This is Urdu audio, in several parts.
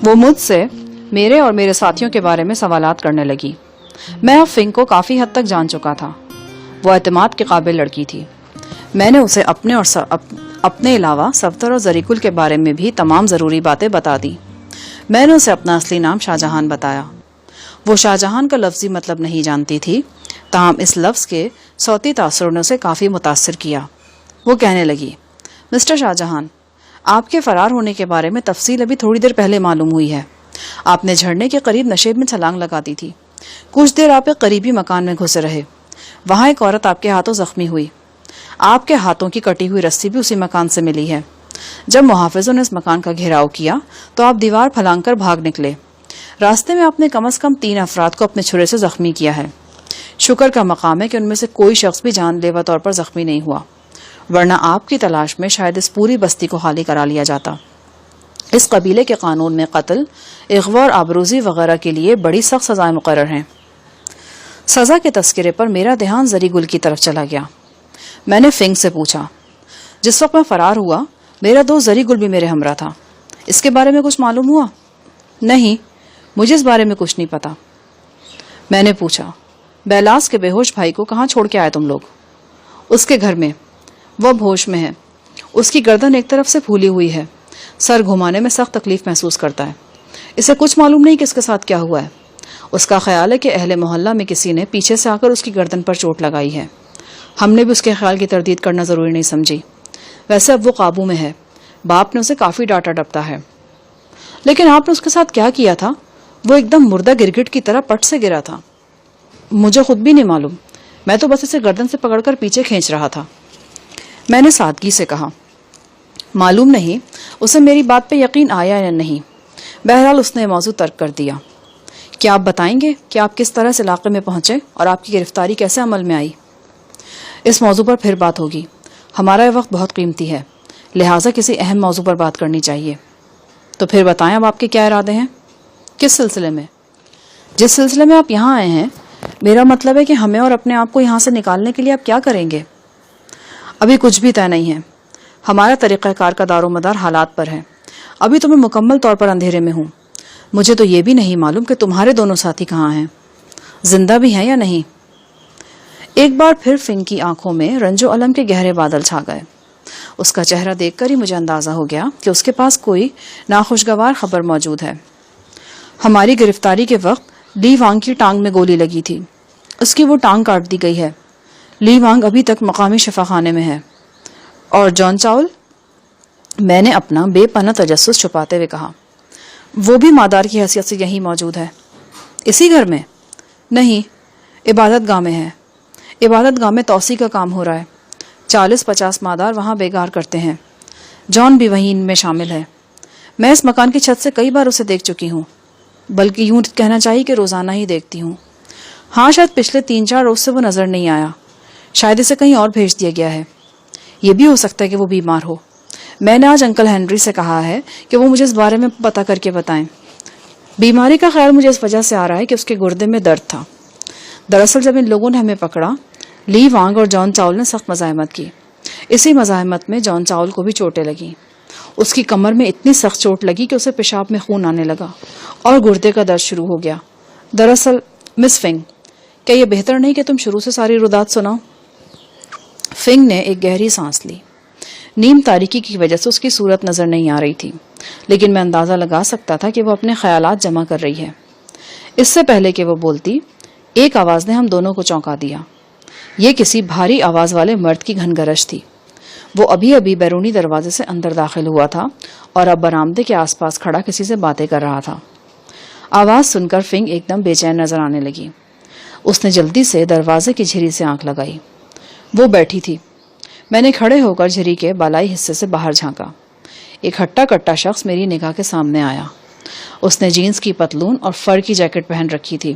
وہ مجھ سے میرے اور میرے ساتھیوں کے بارے میں سوالات کرنے لگی۔ میں اب فنگ کو کافی حد تک جان چکا تھا۔ وہ اعتماد کے قابل لڑکی تھی۔ میں نے اسے اپنے علاوہ صفدر اور زریکل کے بارے میں بھی تمام ضروری باتیں بتا دی۔ میں نے اسے اپنا اصلی نام شاہ جہان بتایا۔ وہ شاہ جہان کا لفظی مطلب نہیں جانتی تھی، تاہم اس لفظ کے صوتی تاثر نے اسے کافی متاثر کیا۔ وہ کہنے لگی، مسٹر شاہ جہان، آپ کے فرار ہونے کے بارے میں تفصیل ابھی تھوڑی دیر پہلے معلوم ہوئی ہے۔ آپ نے جھرنے کے قریب نشیب میں چھلانگ لگا دی تھی۔ کچھ دیر آپ ایک قریبی مکان میں گھسے رہے۔ وہاں ایک عورت آپ کے ہاتھوں زخمی ہوئی۔ آپ کے ہاتھوں کی کٹی ہوئی رسی بھی اسی مکان سے ملی ہے۔ جب محافظوں نے اس مکان کا گھیراؤ کیا تو آپ دیوار پھلانگ کر بھاگ نکلے۔ راستے میں آپ نے کم از کم 3 افراد کو اپنے چھرے سے زخمی کیا ہے۔ شکر کا مقام ہے کہ ان میں سے کوئی شخص بھی جان لیوا طور پر زخمی نہیں ہوا، ورنہ آپ کی تلاش میں شاید اس پوری بستی کو خالی کرا لیا جاتا۔ اس قبیلے کے قانون میں قتل، اغوا اور آبروزی وغیرہ کے لیے بڑی سخت سزائیں مقرر ہیں۔ سزا کے تذکرے پر میرا دھیان زری گل کی طرف چلا گیا۔ میں نے فنگ سے پوچھا، جس وقت میں فرار ہوا میرا دوست زری گل بھی میرے ہمراہ تھا، اس کے بارے میں کچھ معلوم ہوا؟ نہیں، مجھے اس بارے میں کچھ نہیں پتا۔ میں نے پوچھا، بیلاس کے بے ہوش بھائی کو کہاں چھوڑ کے آئے تم لوگ؟ اس کے گھر میں، وہ اب ہوش میں ہے۔ اس کی گردن ایک طرف سے پھولی ہوئی ہے، سر گھمانے میں سخت تکلیف محسوس کرتا ہے۔ اسے کچھ معلوم نہیں کہ اس کے ساتھ کیا ہوا ہے۔ اس کا خیال ہے کہ اہل محلہ میں کسی نے پیچھے سے آ کر اس کی گردن پر چوٹ لگائی ہے۔ ہم نے بھی اس کے خیال کی تردید کرنا ضروری نہیں سمجھی۔ ویسے اب وہ قابو میں ہے، باپ نے اسے کافی ڈانٹا ڈپٹا ہے۔ لیکن آپ نے اس کے ساتھ کیا کیا تھا؟ وہ ایک دم مردہ گرگٹ کی طرح پٹ سے گرا تھا۔ مجھے خود بھی نہیں معلوم، میں تو بس اسے گردن سے پکڑ کر پیچھے کھینچ رہا تھا۔ میں نے سادگی سے کہا، معلوم نہیں اسے میری بات پہ یقین آیا یا نہیں۔ بہرحال اس نے موضوع ترک کر دیا۔ کیا آپ بتائیں گے کہ آپ کس طرح اس علاقے میں پہنچے اور آپ کی گرفتاری کیسے عمل میں آئی؟ اس موضوع پر پھر بات ہوگی، ہمارا یہ وقت بہت قیمتی ہے، لہٰذا کسی اہم موضوع پر بات کرنی چاہیے۔ تو پھر بتائیں اب آپ کے کیا ارادے ہیں؟ کس سلسلے میں؟ جس سلسلے میں آپ یہاں آئے ہیں، میرا مطلب ہے کہ ہمیں اور اپنے آپ کو یہاں سے نکالنے کے لیے آپ کیا کریں گے؟ ابھی کچھ بھی طے نہیں ہے۔ ہمارا طریقہ کار کا دار و مدار حالات پر ہے۔ ابھی تو میں مکمل طور پر اندھیرے میں ہوں۔ مجھے تو یہ بھی نہیں معلوم کہ تمہارے دونوں ساتھی کہاں ہیں، زندہ بھی ہیں یا نہیں۔ ایک بار پھر فنگ کی آنکھوں میں رنج و الم کے گہرے بادل چھا گئے۔ اس کا چہرہ دیکھ کر ہی مجھے اندازہ ہو گیا کہ اس کے پاس کوئی ناخوشگوار خبر موجود ہے۔ ہماری گرفتاری کے وقت لی وانگ کی ٹانگ میں گولی لگی تھی، اس کی وہ ٹانگ کاٹ دی گئی ہے۔ لی وانگ ابھی تک مقامی شفا خانے میں ہے۔ اور جان چاول؟ میں نے اپنا بے پناہ تجسس چھپاتے ہوئے کہا، وہ بھی مادار کی حیثیت سے یہیں موجود ہے۔ اسی گھر میں؟ نہیں، عبادت گاہ میں ہے۔ عبادت گاہ میں توسیع کا کام ہو رہا ہے، 40-50 مادار وہاں بیگار کرتے ہیں۔ جان بھی وہیں ان میں شامل ہے۔ میں اس مکان کی چھت سے کئی بار اسے دیکھ چکی ہوں، بلکہ یوں کہنا چاہیے کہ روزانہ ہی دیکھتی ہوں۔ ہاں، شاید پچھلے 3-4 روز سے وہ نظر نہیں آیا، شاید اسے کہیں اور بھیج دیا گیا ہے۔ یہ بھی ہو سکتا ہے کہ وہ بیمار ہو۔ میں نے آج انکل ہنری سے کہا ہے کہ وہ مجھے اس بارے میں پتہ کر کے بتائیں۔ بیماری کا خیال مجھے اس وجہ سے آ رہا ہے کہ اس کے گردے میں درد تھا۔ دراصل جب ان لوگوں نے ہمیں پکڑا، لی وانگ اور جان چاول نے سخت مزاحمت کی۔ اسی مزاحمت میں جان چاول کو بھی چوٹیں لگیں۔ اس کی کمر میں اتنی سخت چوٹ لگی کہ اسے پیشاب میں خون آنے لگا اور گردے کا درد شروع ہو گیا۔ دراصل مس فنگ، کیا یہ بہتر نہیں کہ تم شروع سے ساری رودات سناؤ؟ فنگ نے ایک گہری سانس لی۔ نیم تاریکی کی وجہ سے اس کی صورت نظر نہیں آ رہی تھی، لیکن میں اندازہ لگا سکتا تھا کہ وہ اپنے خیالات جمع کر رہی ہے۔ اس سے پہلے کہ وہ بولتی، ایک آواز نے ہم دونوں کو چونکا دیا۔ یہ کسی بھاری آواز والے مرد کی گھن گرج تھی۔ وہ ابھی ابھی بیرونی دروازے سے اندر داخل ہوا تھا اور اب برآمدے کے آس پاس کھڑا کسی سے باتیں کر رہا تھا۔ آواز سن کر فنگ ایک دم بے چین نظر آنے لگی۔ اس نے جلدی سے دروازے کی جھری سے آنکھ لگائی۔ وہ بیٹھی تھی۔ میں نے کھڑے ہو کر جھری کے بالائی حصے سے باہر جھانکا۔ ایک ہٹا کٹا شخص میری نگاہ کے سامنے آیا۔ اس نے جینز کی پتلون اور فر کی جیکٹ پہن رکھی تھی۔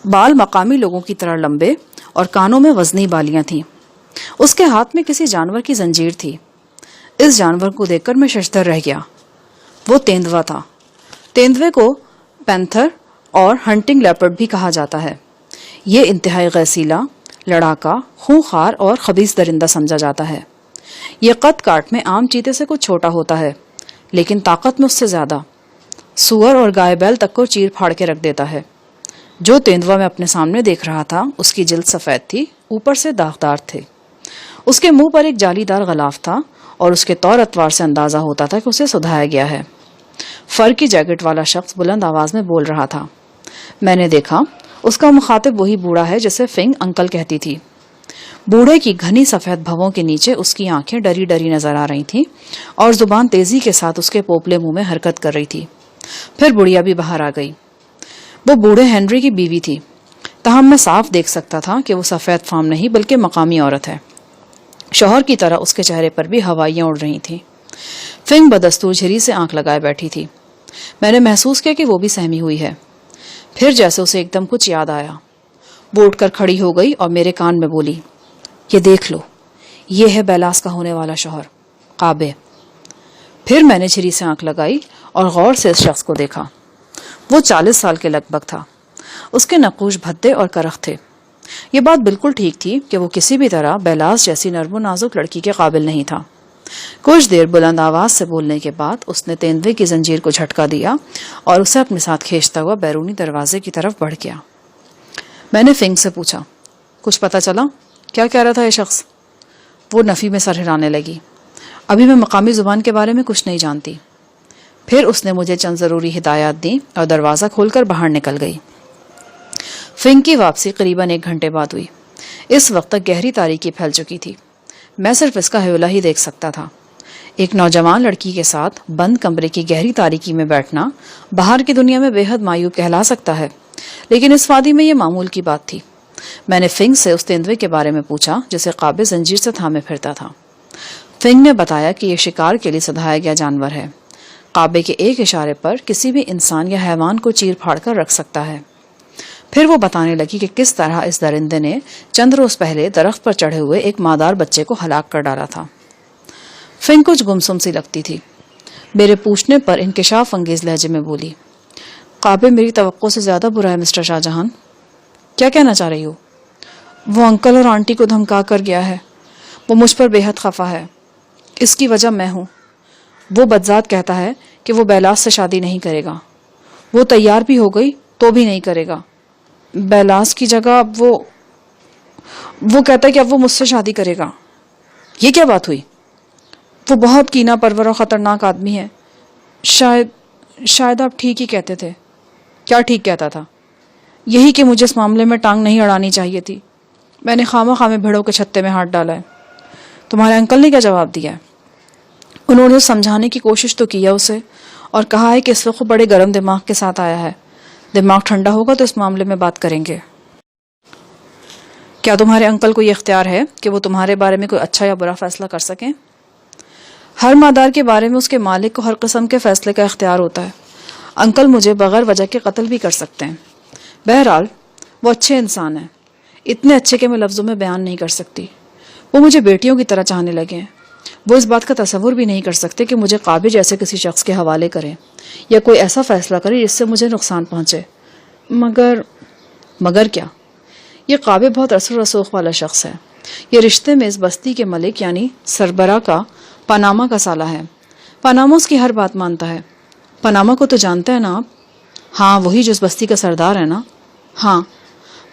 بال مقامی لوگوں کی طرح لمبے اور کانوں میں وزنی بالیاں تھیں۔ اس کے ہاتھ میں کسی جانور کی زنجیر تھی۔ اس جانور کو دیکھ کر میں ششدر رہ گیا۔ وہ تیندوا تھا۔ تیندوے کو پینتھر اور ہنٹنگ لیپرڈ بھی کہا جاتا ہے۔ یہ انتہائی غیصیلا، لڑاکا، خونخوار اور خبیث درندہ سمجھا جاتا ہے۔ یہ قد کاٹ میں عام چیتے سے کچھ چھوٹا ہوتا ہے، لیکن طاقت میں اس سے زیادہ. سور اور گائے بیل تک کو چیر پھاڑ کے رکھ دیتا ہے. جو تیندوا میں اپنے سامنے دیکھ رہا تھا اس کی جلد سفید تھی, اوپر سے داغدار تھے. اس کے منہ پر ایک جالی دار غلاف تھا اور اس کے طور اتوار سے اندازہ ہوتا تھا کہ اسے سدھایا گیا ہے. فر کی جیکٹ والا شخص بلند آواز میں بول رہا تھا. میں نے دیکھا اس کا مخاطب وہی بوڑھا ہے جسے فنگ انکل کہتی تھی. بوڑھے کی گھنی سفید بھووں کے نیچے اس کی آنکھیں ڈری ڈری نظر آ رہی تھیں اور زبان تیزی کے ساتھ اس کے پوپلے منہ میں حرکت کر رہی تھی. پھر بڑھیا بھی باہر آ گئی. وہ بوڑھے ہنری کی بیوی تھی, تاہم میں صاف دیکھ سکتا تھا کہ وہ سفید فام نہیں بلکہ مقامی عورت ہے. شوہر کی طرح اس کے چہرے پر بھی ہوائیاں اڑ رہی تھیں. فنگ بدستور جھری سے آنکھ لگائے بیٹھی تھی. میں نے محسوس کیا کہ وہ بھی سہمی ہوئی ہے. پھر جیسے اسے ایک دم کچھ یاد آیا, وہ اٹھ کر کھڑی ہو گئی اور میرے کان میں بولی, یہ دیکھ لو, یہ ہے بیلاس کا ہونے والا شوہر, قابے. پھر میں نے جھری سے آنکھ لگائی اور غور سے اس شخص کو دیکھا. وہ 40 سال کے لگ بھگ تھا. اس کے نقوش بھدے اور کرخ تھے. یہ بات بالکل ٹھیک تھی کہ وہ کسی بھی طرح بیلاس جیسی نرم و نازک لڑکی کے قابل نہیں تھا. کچھ دیر بلند آواز سے بولنے کے بعد اس نے تیندوے کی زنجیر کو جھٹکا دیا اور اسے اپنے ساتھ کھینچتا ہوا بیرونی دروازے کی طرف بڑھ گیا. میں نے فنگ سے پوچھا, کچھ پتا چلا؟ کیا کہہ رہا تھا یہ شخص؟ وہ نفی میں سر ہلانے لگی. ابھی میں مقامی زبان کے بارے میں کچھ نہیں جانتی. پھر اس نے مجھے چند ضروری ہدایات دیں اور دروازہ کھول کر باہر نکل گئی. فنگ کی واپسی قریباً 1 گھنٹے بعد ہوئی. اس وقت تک گہری تاریکی پھیل چکی تھی. میں صرف اس کا حیولہ ہی دیکھ سکتا تھا. ایک نوجوان لڑکی کے ساتھ بند کمرے کی گہری تاریکی میں بیٹھنا باہر کی دنیا میں بے حد مایوب کہلا سکتا ہے, لیکن اس وادی میں یہ معمول کی بات تھی. میں نے فنگ سے اس تیندوے کے بارے میں پوچھا جسے قابے زنجیر سے تھامے پھرتا تھا. فنگ نے بتایا کہ یہ شکار کے لیے سدھایا گیا جانور ہے. قابے کے ایک اشارے پر کسی بھی انسان یا حیوان کو چیر پھاڑ کر رکھ سکتا ہے. پھر وہ بتانے لگی کہ کس طرح اس درندے نے چند روز پہلے درخت پر چڑھے ہوئے ایک مادار بچے کو ہلاک کر ڈالا تھا. فنگ کچھ گمسم سی لگتی تھی. میرے پوچھنے پر انکشاف انگیز لہجے میں بولی, قابے میری توقع سے زیادہ برا ہے مسٹر شاہ جہان. کیا کہنا چاہ رہی ہو؟ وہ انکل اور آنٹی کو دھمکا کر گیا ہے. وہ مجھ پر بے حد خفا ہے. اس کی وجہ میں ہوں. وہ بدذات کہتا ہے کہ وہ بیلاس سے شادی نہیں کرے گا. وہ تیار بھی ہو گئی تو بھی نہیں کرے گا. بیلاس کی جگہ اب وہ کہتا ہے کہ اب وہ مجھ سے شادی کرے گا. یہ کیا بات ہوئی؟ وہ بہت کینہ پرور اور خطرناک آدمی ہے. شاید آپ ٹھیک ہی کہتے تھے. کیا ٹھیک کہتا تھا؟ یہی کہ مجھے اس معاملے میں ٹانگ نہیں اڑانی چاہیے تھی. میں نے خامہ خامے بھیڑوں کے چھتے میں ہاتھ ڈالا ہے. تمہارے انکل نے کیا جواب دیا ہے؟ انہوں نے سمجھانے کی کوشش تو کی ہے اسے, اور کہا ہے کہ اس وقت بڑے گرم دماغ کے ساتھ آیا ہے. دماغ ٹھنڈا ہوگا تو اس معاملے میں بات کریں گے. کیا تمہارے انکل کو یہ اختیار ہے کہ وہ تمہارے بارے میں کوئی اچھا یا برا فیصلہ کر سکیں؟ ہر مادار کے بارے میں اس کے مالک کو ہر قسم کے فیصلے کا اختیار ہوتا ہے. انکل مجھے بغیر وجہ کے قتل بھی کر سکتے ہیں. بہرحال وہ اچھے انسان ہیں, اتنے اچھے کہ میں لفظوں میں بیان نہیں کر سکتی. وہ مجھے بیٹیوں کی طرح چاہنے لگے ہیں. وہ اس بات کا تصور بھی نہیں کر سکتے کہ مجھے قابل جیسے کسی شخص کے حوالے کریں یا کوئی ایسا فیصلہ کرے جس سے مجھے نقصان پہنچے. مگر کیا؟ یہ قابل بہت اثر و رسوخ والا شخص ہے. یہ رشتے میں اس بستی کے ملک یعنی سربراہ کا پاناما کا سالہ ہے. پاناما اس کی ہر بات مانتا ہے. پاناما کو تو جانتے ہیں نا آپ؟ ہاں, وہی جو اس بستی کا سردار ہے نا. ہاں,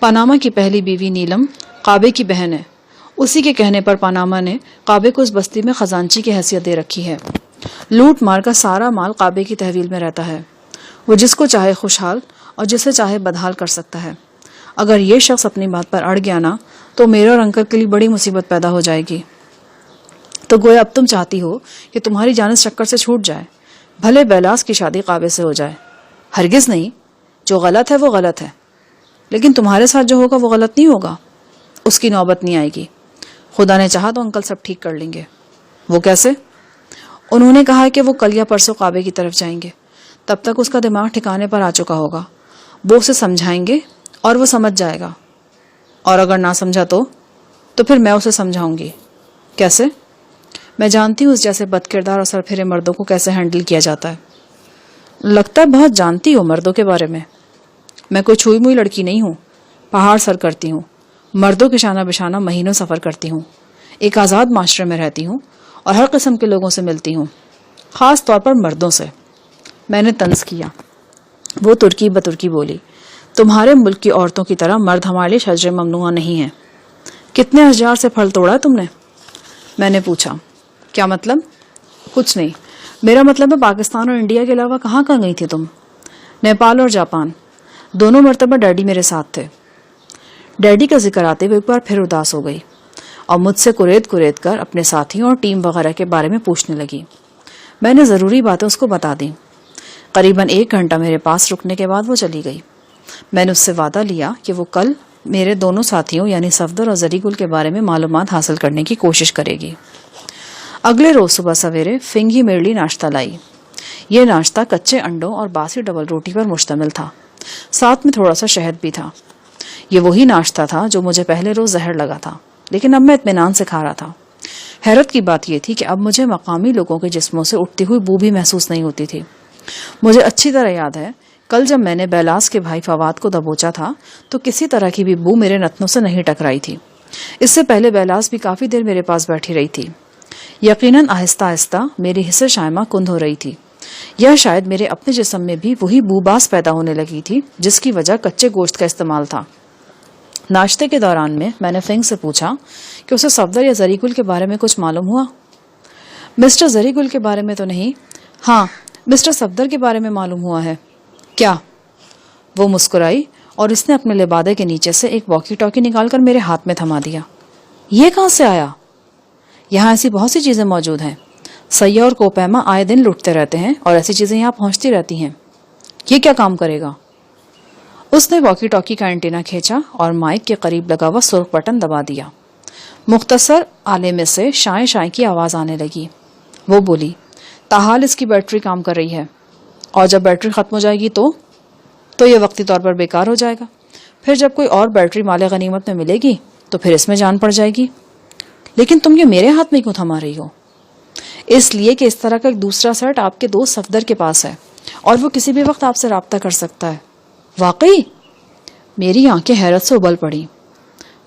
پاناما کی پہلی بیوی نیلم قابے کی بہن ہے. اسی کے کہنے پر پاناما نے قابے کو اس بستی میں خزانچی کی حیثیت دے رکھی ہے. لوٹ مار کا سارا مال قابے کی تحویل میں رہتا ہے. وہ جس کو چاہے خوشحال اور جسے چاہے بدحال کر سکتا ہے. اگر یہ شخص اپنی بات پر اڑ گیا نا تو میرے اور انکل کے لیے بڑی مصیبت پیدا ہو جائے گی. تو گویا اب تم چاہتی ہو کہ تمہاری جان اس چکر سے چھوٹ جائے, بھلے بیلاس کی شادی قابے سے ہو جائے. ہرگز نہیں. جو غلط ہے وہ غلط ہے, لیکن تمہارے ساتھ جو ہوگا وہ غلط نہیں ہوگا. اس کی نوبت نہیں آئے گی. خدا نے چاہا تو انکل سب ٹھیک کر لیں گے. وہ کیسے؟ انہوں نے کہا ہے کہ وہ کل یا پرسوں قابے کی طرف جائیں گے. تب تک اس کا دماغ ٹھکانے پر آ چکا ہوگا. وہ اسے سمجھائیں گے اور وہ سمجھ جائے گا. اور اگر نہ سمجھا تو پھر میں اسے سمجھاؤں گی. کیسے؟ میں جانتی ہوں اس جیسے بد کردار اور سرپھرے مردوں کو کیسے ہینڈل کیا جاتا ہے. لگتا ہے بہت جانتی ہو مردوں کے بارے میں. میں کوئی چھوئی موئی لڑکی نہیں ہوں. پہاڑ سر کرتی ہوں. مردوں کے شانہ بشانہ مہینوں سفر کرتی ہوں. ایک آزاد معاشرے میں رہتی ہوں اور ہر قسم کے لوگوں سے ملتی ہوں. خاص طور پر مردوں سے. میں نے طنز کیا. وہ ترکی بترکی بولی, تمہارے ملک کی عورتوں کی طرح مرد ہمارے لیے شجر ممنوع نہیں ہیں. کتنے اشجار سے پھل توڑا ہے تم نے؟ میں نے پوچھا. کیا مطلب؟ کچھ نہیں, میرا مطلب ہے پاکستان اور انڈیا کے علاوہ کہاں کہاں گئی تھی تم؟ نیپال اور جاپان. دونوں مرتبہ ڈیڈی میرے ساتھ تھے. ڈیڈی کا ذکر آتے ہوئے ایک بار پھر اداس ہو گئی اور مجھ سے کریت کر اپنے ساتھیوں اور ٹیم وغیرہ کے بارے میں پوچھنے لگی. میں نے ضروری باتیں اس کو بتا دیں. قریباً 1 گھنٹہ میرے پاس رکنے کے بعد وہ چلی گئی. میں نے اس سے وعدہ لیا کہ وہ کل میرے دونوں ساتھیوں یعنی صفدر اور زری گل کے بارے میں معلومات حاصل کرنے کی کوشش کرے گی. اگلے روز صبح سویرے فنگ ہی میرے لیے ناشتہ لائی. یہ ناشتہ کچے انڈوں اور باسی ڈبل روٹی پر مشتمل تھا. ساتھ میں تھوڑا سا شہد بھی تھا. یہ وہی ناشتہ تھا جو مجھے پہلے روز زہر لگا تھا, لیکن اب میں اطمینان سے کھا رہا تھا. حیرت کی بات یہ تھی کہ اب مجھے مقامی لوگوں کے جسموں سے اٹھتی ہوئی بو بھی محسوس نہیں ہوتی تھی. مجھے اچھی طرح یاد ہے کل جب میں نے بیلاس کے بھائی فواد کو دبوچا تھا تو کسی طرح کی بھی بو میرے نتنوں سے نہیں ٹکرائی تھی. اس سے پہلے بیلاس بھی کافی دیر میرے پاس بیٹھی رہی تھی. یقیناً آہستہ آہستہ میری حصہ شائمہ کند ہو رہی تھی, یا شاید میرے اپنے جسم میں بھی وہی بو باس پیدا ہونے لگی تھی جس کی وجہ کچے گوشت کا استعمال تھا. ناشتے کے دوران میں نے فنگ سے پوچھا کہ اسے صفدر یا زری گل کے بارے میں کچھ معلوم ہوا. مسٹر زری گل کے بارے میں تو نہیں, ہاں مسٹر صفدر کے بارے میں معلوم ہوا ہے. کیا؟ وہ مسکرائی اور اس نے اپنے لبادے کے نیچے سے ایک واکی ٹاکی نکال کر میرے ہاتھ میں تھما دیا. یہ کہاں سے آیا؟ یہاں ایسی بہت سی چیزیں موجود ہیں. سیاح اور کوپیما آئے دن لوٹتے رہتے ہیں اور ایسی چیزیں یہاں پہنچتی رہتی ہیں. یہ کیا کام کرے گا؟ اس نے واکی ٹاکی کا اینٹینا کھینچا اور مائک کے قریب لگا ہوا سرخ بٹن دبا دیا. مختصر آلے میں سے شائیں شائیں کی آواز آنے لگی. وہ بولی, تاحال اس کی بیٹری کام کر رہی ہے, اور جب بیٹری ختم ہو جائے گی تو یہ وقتی طور پر بیکار ہو جائے گا. پھر جب کوئی اور بیٹری مال غنیمت میں ملے گی تو پھر اس میں جان پڑ جائے گی. لیکن تم یہ میرے ہاتھ میں کیوں تھما رہی ہو؟ اس لیے کہ اس طرح کا ایک دوسرا سیٹ آپ کے دوست صفدر کے پاس ہے اور وہ کسی بھی وقت آپ سے رابطہ کر سکتا ہے. واقعی؟ میری آنکھیں حیرت سے ابل پڑی.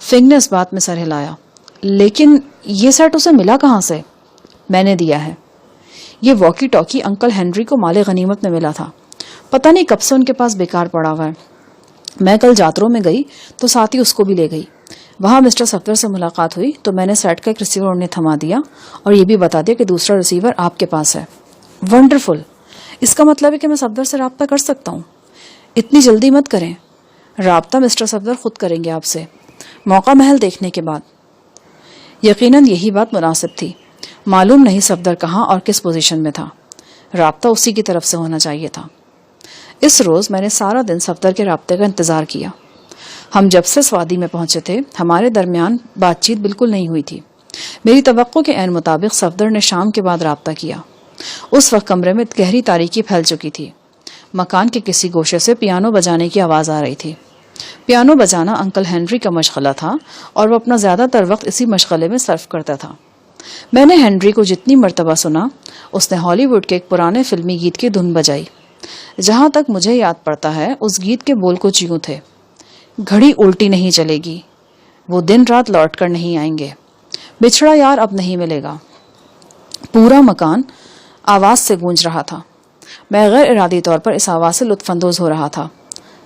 فنگ نے اس بات میں سر ہلایا. لیکن یہ سیٹ اسے ملا کہاں سے؟ میں نے دیا ہے. یہ واکی ٹاکی انکل ہنری کو مال غنیمت میں ملا تھا. پتہ نہیں کب سے ان کے پاس بیکار پڑا ہوا ہے. میں کل جاتروں میں گئی تو ساتھ ہی اس کو بھی لے گئی. وہاں مسٹر صفدر سے ملاقات ہوئی تو میں نے سیٹ کا ایک ریسیور انہیں تھما دیا اور یہ بھی بتا دیا کہ دوسرا ریسیور آپ کے پاس ہے. ونڈرفل. اس کا مطلب ہے کہ میں صفدر سے رابطہ کر سکتا ہوں. اتنی جلدی مت کریں. رابطہ مسٹر صفدر خود کریں گے آپ سے, موقع محل دیکھنے کے بعد. یقیناً یہی بات مناسب تھی. معلوم نہیں صفدر کہاں اور کس پوزیشن میں تھا. رابطہ اسی کی طرف سے ہونا چاہیے تھا. اس روز میں نے سارا دن صفدر کے رابطے کا انتظار کیا. ہم جب سے سوادی میں پہنچے تھے ہمارے درمیان بات چیت بالکل نہیں ہوئی تھی. میری توقع کے عین مطابق صفدر نے شام کے بعد رابطہ کیا. اس وقت کمرے میں گہری تاریکی پھیل چکی تھی. مکان کے کسی گوشے سے پیانو بجانے کی آواز آ رہی تھی. پیانو بجانا انکل ہنری کا مشغلہ تھا اور وہ اپنا زیادہ تر وقت اسی مشغلے میں صرف کرتا تھا. میں نے ہنری کو جتنی مرتبہ سنا اس نے ہالی ووڈ کے ایک پرانے فلمی گیت کی دھن بجائی. جہاں تک مجھے یاد پڑتا ہے اس گیت کے بول کچھ یوں تھے: گھڑی الٹی نہیں چلے گی, وہ دن رات لوٹ کر نہیں آئیں گے, بچھڑا یار اب نہیں ملے گا. پورا مکان آواز سے گونج رہا تھا. میں غیر ارادی طور پر اس آواز سے لطف اندوز ہو رہا تھا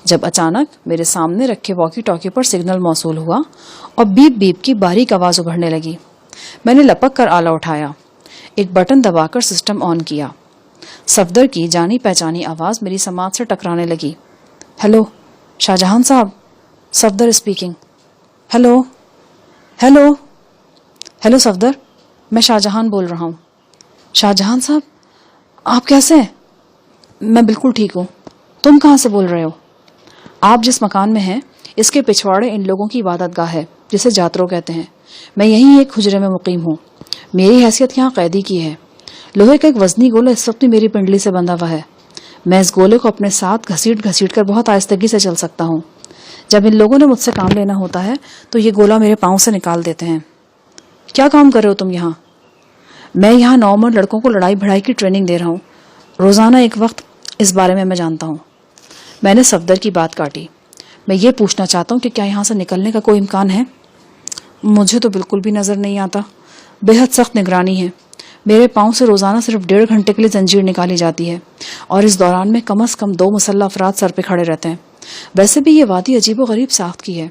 جب اچانک میرے سامنے رکھے واکی ٹاکی پر سگنل موصول ہوا اور بیپ بیپ کی باریک آواز ابھرنے لگی. میں نے لپک کر آلہ اٹھایا, ایک بٹن دبا کر سسٹم آن کیا. صفدر کی جانی پہچانی آواز میری سماعت سے ٹکرانے لگی. ہیلو شاہجہان صاحب, Safdar speaking. Hello hello hello Safdar, میں شاہجہان بول رہا ہوں. شاہجہان صاحب آپ کیسے ہیں؟ میں بالکل ٹھیک ہوں. تم کہاں سے بول رہے ہو؟ آپ جس مکان میں ہیں اس کے پچھواڑے ان لوگوں کی عبادت گاہ ہے جسے جاترو کہتے ہیں. میں یہیں ایک حجرے میں مقیم ہوں. میری حیثیت یہاں قیدی کی ہے. لوہے کا ایک وزنی گولا اس وقت میری پنڈلی سے بندھا ہوا ہے. میں اس گولے کو اپنے ساتھ گھسیٹ گھسیٹ کر بہت آہستگی سے چل سکتا ہوں. جب ان لوگوں نے مجھ سے کام لینا ہوتا ہے تو یہ گولا میرے پاؤں سے نکال دیتے ہیں. کیا کام کر رہے ہو تم یہاں؟ میں یہاں نوعمر لڑکوں کو لڑائی بھڑائی کی ٹریننگ دے رہا ہوں. روزانہ ایک وقت اس بارے میں جانتا ہوں. میں نے صفدر کی بات کاٹی. میں یہ پوچھنا چاہتا ہوں کہ کیا یہاں سے نکلنے کا کوئی امکان ہے؟ مجھے تو بالکل بھی نظر نہیں آتا. بے حد سخت نگرانی ہے. میرے پاؤں سے روزانہ صرف 1.5 گھنٹے کے لیے زنجیر نکالی جاتی ہے اور اس دوران میں کم از کم 2 مسلح افراد سر پہ کھڑے رہتے ہیں. ویسے بھی یہ وادی عجیب و غریب ساخت کی ہے.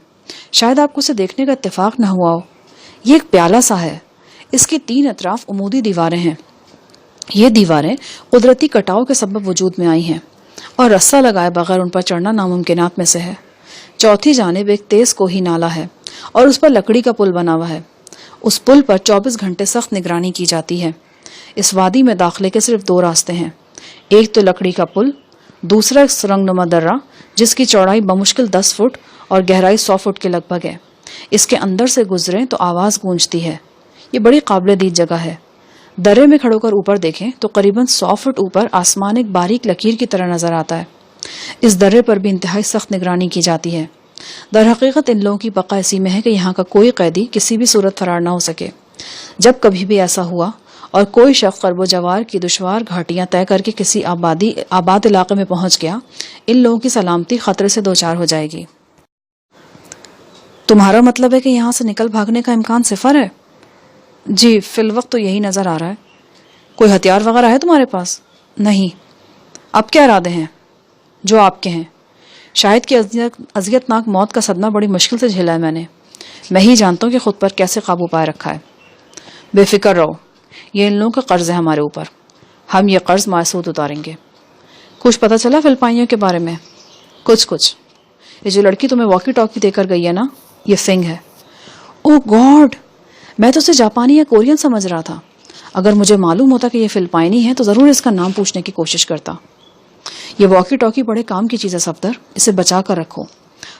شاید آپ کو اسے دیکھنے کا اتفاق نہ ہوا ہو. یہ ایک پیالہ سا ہے. اس کی 3 اطراف عمودی دیواریں ہیں. یہ دیواریں قدرتی کٹاؤ کے سبب وجود میں آئی ہیں اور رسہ لگائے بغیر ان پر چڑھنا ناممکنات میں سے ہے. چوتھی جانب ایک تیز کوہی نالا ہے اور اس پر لکڑی کا پل بنا ہوا ہے. اس پل پر 24 گھنٹے سخت نگرانی کی جاتی ہے. اس وادی میں داخلے کے صرف 2 راستے ہیں. ایک تو لکڑی کا پل، دوسرا ایک سرنگ نما درہ جس کی چوڑائی بمشکل 10 فٹ اور گہرائی 100 فٹ کے لگ بھگ ہے. اس کے اندر سے گزریں تو آواز گونجتی ہے. یہ بڑی قابل دید جگہ ہے. درے میں کھڑو کر اوپر دیکھیں تو قریباً 100 فٹ اوپر آسمان ایک باریک لکیر کی طرح نظر آتا ہے. اس درے پر بھی انتہائی سخت نگرانی کی جاتی ہے. در حقیقت ان لوگوں کی بقا اسی میں ہے کہ یہاں کا کوئی قیدی کسی بھی صورت فرار نہ ہو سکے. جب کبھی بھی ایسا ہوا اور کوئی شخص قرب و جوار کی دشوار گھاٹیاں طے کر کے کسی آباد علاقے میں پہنچ گیا، ان لوگوں کی سلامتی خطرے سے دوچار ہو جائے گی. تمہارا مطلب ہے کہ یہاں سے نکل بھاگنے کا امکان صفر ہے؟ جی، فی الوقت تو یہی نظر آ رہا ہے. کوئی ہتھیار وغیرہ ہے تمہارے پاس؟ نہیں. اب کیا ارادے ہیں؟ جو آپ کے ہیں. شاید کہ اذیت ناک موت کا صدمہ بڑی مشکل سے جھیلا ہے میں ہی جانتا ہوں کہ خود پر کیسے قابو پائے رکھا ہے. بے فکر رہو، یہ ان لوگوں کا قرض ہے ہمارے اوپر. ہم یہ قرض ماسود اتاریں گے. کچھ پتہ چلا فلپائنیوں کے بارے میں؟ کچھ. یہ جو لڑکی تمہیں واکی ٹاکی دے کر گئی ہے نا، یہ فنگ ہے. اوہ گاڈ، میں تو اسے جاپانی یا کورین سمجھ رہا تھا. اگر مجھے معلوم ہوتا کہ یہ فلپائنی ہے تو ضرور اس کا نام پوچھنے کی کوشش کرتا. یہ واکی ٹاکی بڑے کام کی چیز ہے صفدر، اسے بچا کر رکھو.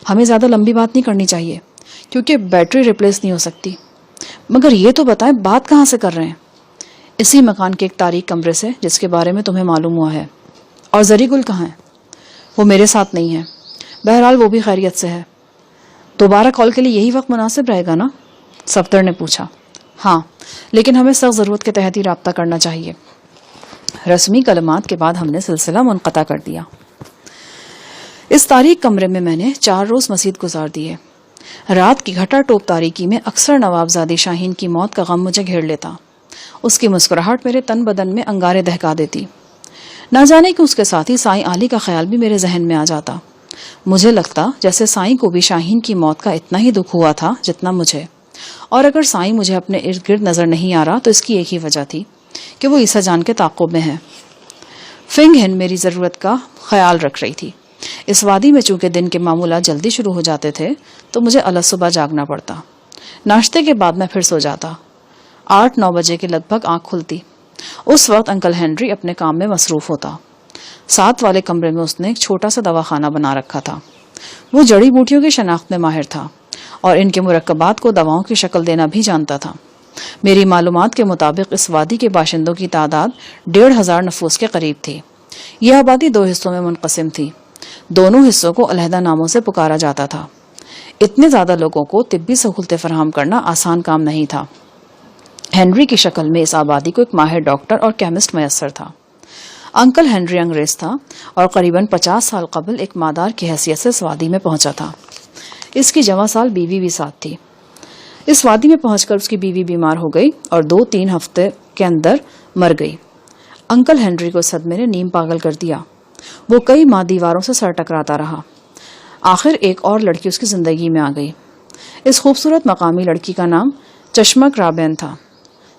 ہمیں زیادہ لمبی بات نہیں کرنی چاہیے کیونکہ بیٹری ریپلیس نہیں ہو سکتی. مگر یہ تو بتائیں بات کہاں سے کر رہے ہیں؟ اسی مکان کے ایک تاریک کمرے سے جس کے بارے میں تمہیں معلوم ہوا ہے. اور زری گل کہاں ہے؟ وہ میرے ساتھ نہیں ہے. بہرحال وہ بھی خیریت سے ہے. دوبارہ کال کے لیے یہی وقت مناسب رہے گا نا؟ صفدر نے پوچھا. ہاں، لیکن ہمیں سخت ضرورت کے تحت ہی رابطہ کرنا چاہیے. رسمی کلمات کے بعد ہم نے سلسلہ منقطع کر دیا. اس تاریک کمرے میں نے 4 روز مزید گزار دیے. رات کی گھٹا ٹوپ تاریکی میں اکثر نوابزادی شاہین کی موت کا غم مجھے گھیر لیتا. اس کی مسکراہٹ میرے تن بدن میں انگارے دہکا دیتی. نہ جانے کہ اس کے ساتھ ہی سائیں علی کا خیال بھی میرے ذہن میں آ جاتا. مجھے لگتا جیسے سائیں کو بھی شاہین کی موت کا اتنا ہی دکھ ہوا تھا جتنا مجھے. اور اگر سائیں مجھے اپنے ارد گرد نظر نہیں آ رہا تو اس کی ایک ہی وجہ تھی کہ وہ عیسیٰ جان کے تعاقب میں ہے. فنگ ہن میری ضرورت کا خیال رکھ رہی تھی. اس وادی میں چونکہ دن کے معمولات جلدی شروع ہو جاتے تھے تو مجھے الگ صبح جاگنا پڑتا. ناشتے کے بعد میں پھر سو جاتا. 8-9 بجے کے لگ بھگ آنکھ کھلتی. اس وقت انکل ہنری اپنے کام میں مصروف ہوتا. 7 والے کمرے میں اس نے ایک چھوٹا سا دواخانہ بنا رکھا تھا. وہ جڑی بوٹیوں کی شناخت میں ماہر تھا اور ان کے مرکبات کو دواؤں کی شکل دینا بھی جانتا تھا. میری معلومات کے مطابق اس وادی کے باشندوں کی تعداد 1,500 نفوس کے قریب تھی. یہ آبادی 2 حصوں میں منقسم تھی. دونوں حصوں کو علیحدہ ناموں سے پکارا جاتا تھا. اتنے زیادہ لوگوں کو طبی سہولتیں فراہم کرنا آسان کام نہیں تھا. ہنری کی شکل میں اس آبادی کو ایک ماہر ڈاکٹر اور کیمسٹ میسر تھا. انکل ہنری انگریز تھا اور قریباً 50 سال قبل ایک مادار کی حیثیت سے اس وادی میں پہنچا تھا. اس کی جوان سال بیوی بھی ساتھ تھی. اس وادی میں پہنچ کر اس کی بیوی بیمار ہو گئی اور 2-3 ہفتے کے اندر مر گئی. انکل ہنری کو صدمے نے نیم پاگل کر دیا. وہ کئی ماہ دیواروں سے سر ٹکراتا رہا. آخر ایک اور لڑکی اس کی زندگی میں آ گئی. اس خوبصورت مقامی لڑکی کا نام چشمک رابین تھا.